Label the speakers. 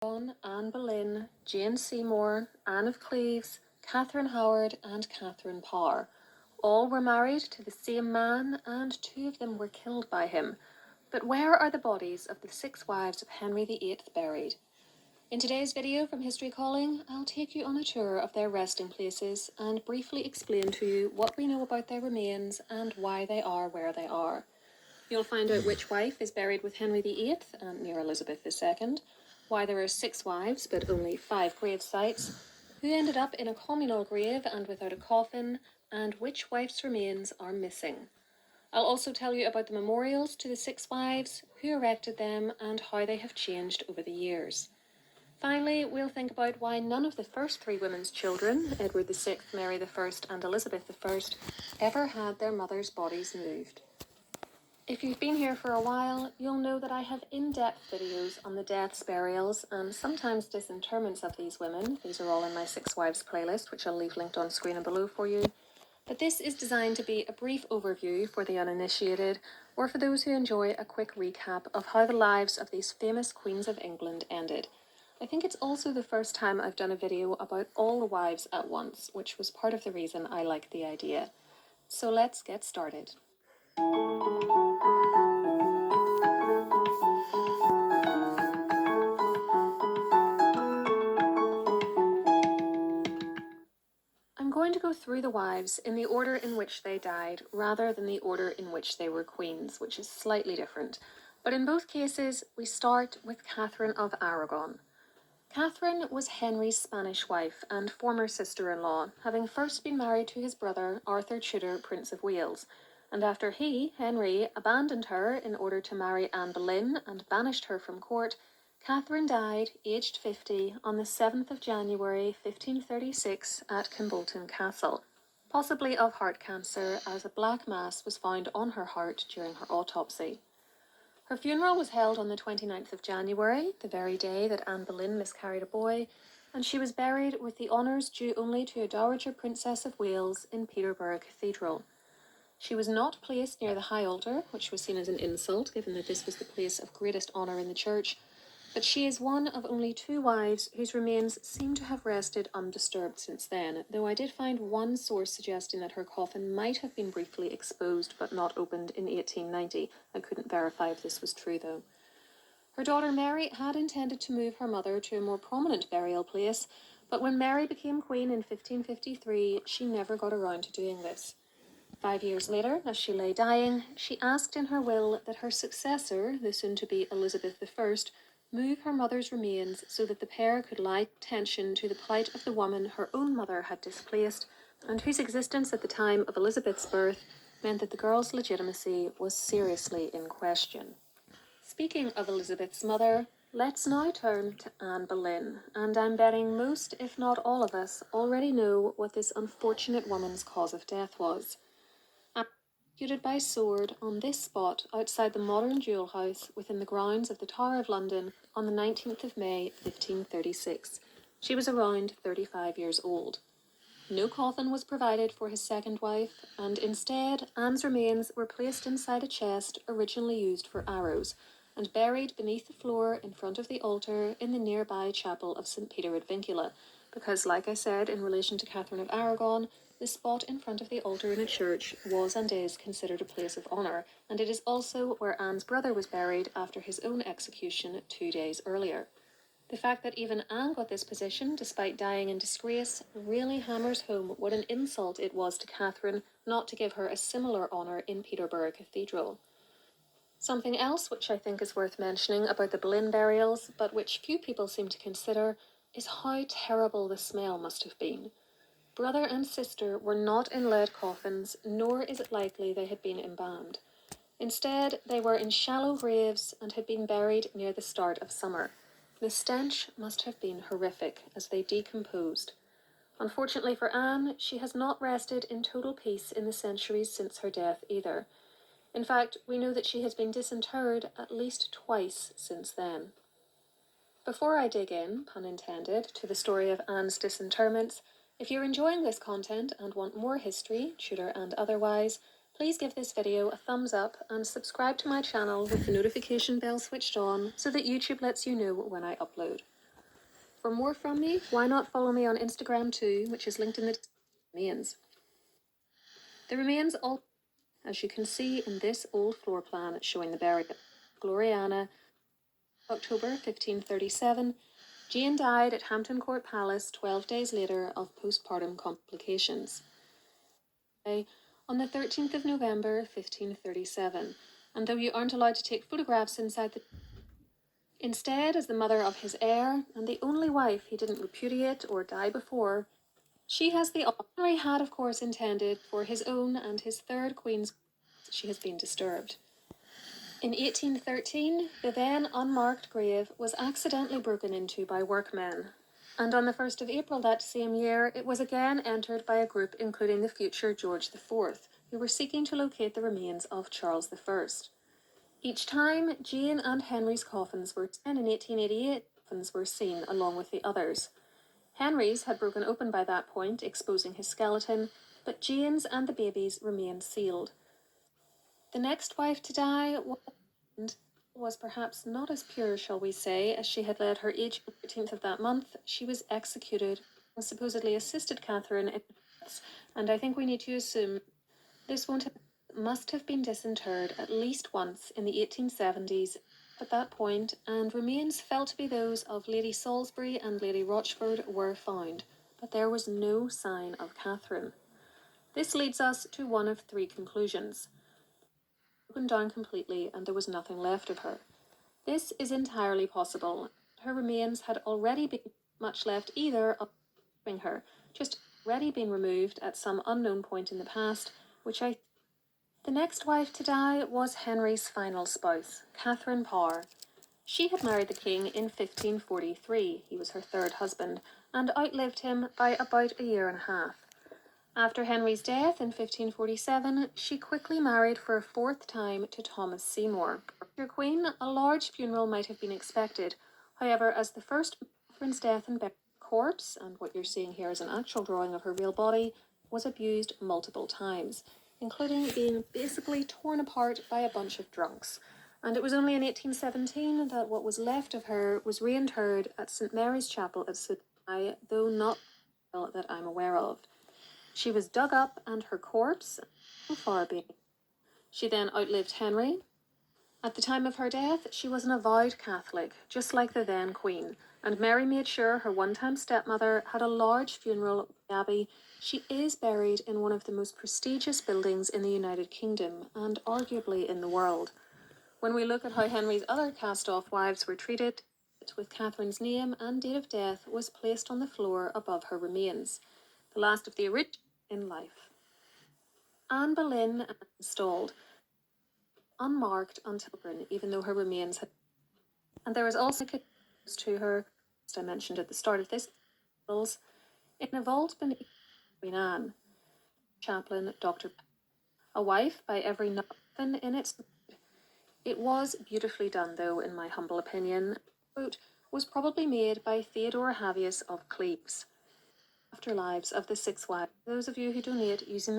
Speaker 1: Anne Boleyn, Jane Seymour, Anne of Cleves, Catherine Howard and Catherine Parr. All were married to the same man and 2 of them were killed by him. But where are the bodies of the 6 wives of Henry VIII buried? In today's video from History Calling, I'll take you on a tour of their resting places and briefly explain to you what we know about their remains and why they are where they are. You'll find out which wife is buried with Henry VIII and near Elizabeth II, why there are 6 wives but only 5 grave sites, who ended up in a communal grave and without a coffin, and which wife's remains are missing. I'll also tell you about the memorials to the 6 wives, who erected them, and how they have changed over the years. Finally, we'll think about why none of the first 3 women's children, Edward VI, Mary I and Elizabeth I, ever had their mothers' bodies moved. If you've been here for a while, you'll know that I have in-depth videos on the deaths, burials, and sometimes disinterments of these women. These are all in my 6 Wives playlist, which I'll leave linked on screen and below for you. But this is designed to be a brief overview for the uninitiated, or for those who enjoy a quick recap of how the lives of these famous Queens of England ended. I think it's also the first time I've done a video about all the wives at once, which was part of the reason I liked the idea. So let's get started. I'm going to go through the wives in the order in which they died, rather than the order in which they were queens, which is slightly different. But in both cases, we start with Catherine of Aragon. Catherine was Henry's Spanish wife and former sister-in-law, having first been married to his brother Arthur Tudor, Prince of Wales, and after he, Henry, abandoned her in order to marry Anne Boleyn and banished her from court, Catherine died, aged 50, on the 7th of January 1536 at Kimbolton Castle, possibly of heart cancer, as a black mass was found on her heart during her autopsy. Her funeral was held on the 29th of January, the very day that Anne Boleyn miscarried a boy, and she was buried with the honours due only to a Dowager Princess of Wales in Peterborough Cathedral. She was not placed near the high altar, which was seen as an insult, given that this was the place of greatest honour in the church, but she is one of only 2 wives whose remains seem to have rested undisturbed since then, though I did find one source suggesting that her coffin might have been briefly exposed but not opened in 1890. I couldn't verify if this was true though. Her daughter Mary had intended to move her mother to a more prominent burial place, but when Mary became queen in 1553, she never got around to doing this. 5 years later, as she lay dying, she asked in her will that her successor, the soon-to-be Elizabeth I, move her mother's remains so that the pair could lie attention to the plight of the woman her own mother had displaced, and whose existence at the time of Elizabeth's birth meant that the girl's legitimacy was seriously in question. Speaking of Elizabeth's mother, let's now turn to Anne Boleyn, and I'm betting most, if not all of us, already know what this unfortunate woman's cause of death was. Executed by sword on this spot outside the modern jewel house within the grounds of the Tower of London on the 19th of May 1536. She was around 35 years old. No coffin was provided for his second wife, and instead Anne's remains were placed inside a chest originally used for arrows and buried beneath the floor in front of the altar in the nearby chapel of St. Peter ad Vincula, because, like I said in relation to Catherine of Aragon, the spot in front of the altar in a church was and is considered a place of honour, and it is also where Anne's brother was buried after his own execution 2 days earlier. The fact that even Anne got this position, despite dying in disgrace, really hammers home what an insult it was to Catherine not to give her a similar honour in Peterborough Cathedral. Something else which I think is worth mentioning about the Boleyn burials, but which few people seem to consider, is how terrible the smell must have been. Brother and sister were not in lead coffins, nor is it likely they had been embalmed. Instead, they were in shallow graves and had been buried near the start of summer. The stench must have been horrific as they decomposed. Unfortunately for Anne, she has not rested in total peace in the centuries since her death either. In fact, we know that she has been disinterred at least twice since then. Before I dig in, pun intended, to the story of Anne's disinterments, if you're enjoying this content and want more history, Tudor and otherwise, please give this video a thumbs up and subscribe to my channel with the notification bell switched on so that YouTube lets you know when I upload. For more from me, why not follow me on Instagram too, which is linked in the remains. The remains all, as you can see in this old floor plan showing the burial. Gloriana, October 1537. Jane died at Hampton Court Palace 12 days later of postpartum complications. On the 13th of November 1537, and though you aren't allowed to take photographs inside the... Instead, as the mother of his heir, and the only wife he didn't repudiate or die before, she has the... Henry had, of course, intended for his own and his third queen's... She has been disturbed. In 1813, the then unmarked grave was accidentally broken into by workmen, and on the 1st of April that same year, it was again entered by a group including the future George IV, who were seeking to locate the remains of Charles I. Each time, Jane and Henry's coffins were, and in 1888, coffins were seen along with the others. Henry's had broken open by that point, exposing his skeleton, but Jane's and the baby's remained sealed. The next wife to die was perhaps not as pure, shall we say, as she had led her age. 13th of that month, she was executed and supposedly assisted Catherine in deaths, and I think we need to assume this must have been disinterred at least once in the 1870s at that point, and remains felt to be those of Lady Salisbury and Lady Rochford were found, but there was no sign of Catherine. This leads us to one of three conclusions. Broken down completely and there was nothing left of her. This is entirely possible. Her remains had already been much left either of her, just already been removed at some unknown point in the past, which I... The next wife to die was Henry's final spouse, Catherine Parr. She had married the king in 1543, he was her third husband, and outlived him by about a year and a half. After Henry's death in 1547, she quickly married for a fourth time to Thomas Seymour. Your queen, a large funeral might have been expected. However, as the first Catherine's death and corpse, and what you're seeing here is an actual drawing of her real body, was abused multiple times, including being basically torn apart by a bunch of drunks. And it was only in 1817 that what was left of her was reinterred at St Mary's Chapel at Sydney, though not that I'm aware of. She was dug up and her corpse, so far being. She then outlived Henry. At the time of her death, she was an avowed Catholic, just like the then Queen, and Mary made sure her one-time stepmother had a large funeral at the Abbey. She is buried in one of the most prestigious buildings in the United Kingdom, and arguably in the world. When we look at how Henry's other cast-off wives were treated, with Catherine's name and date of death was placed on the floor above her remains. The last of the original in life. Anne Boleyn installed, unmarked until even though her remains had... And there is also to her, as I mentioned at the start of this, it involved beneath Queen Anne, chaplain Dr. a wife by every nothing in its... It was beautifully done, though, in my humble opinion. Quote, was probably made by Theodore Havius of Cleves. Afterlives of the Six Wives. Those of you who donate using the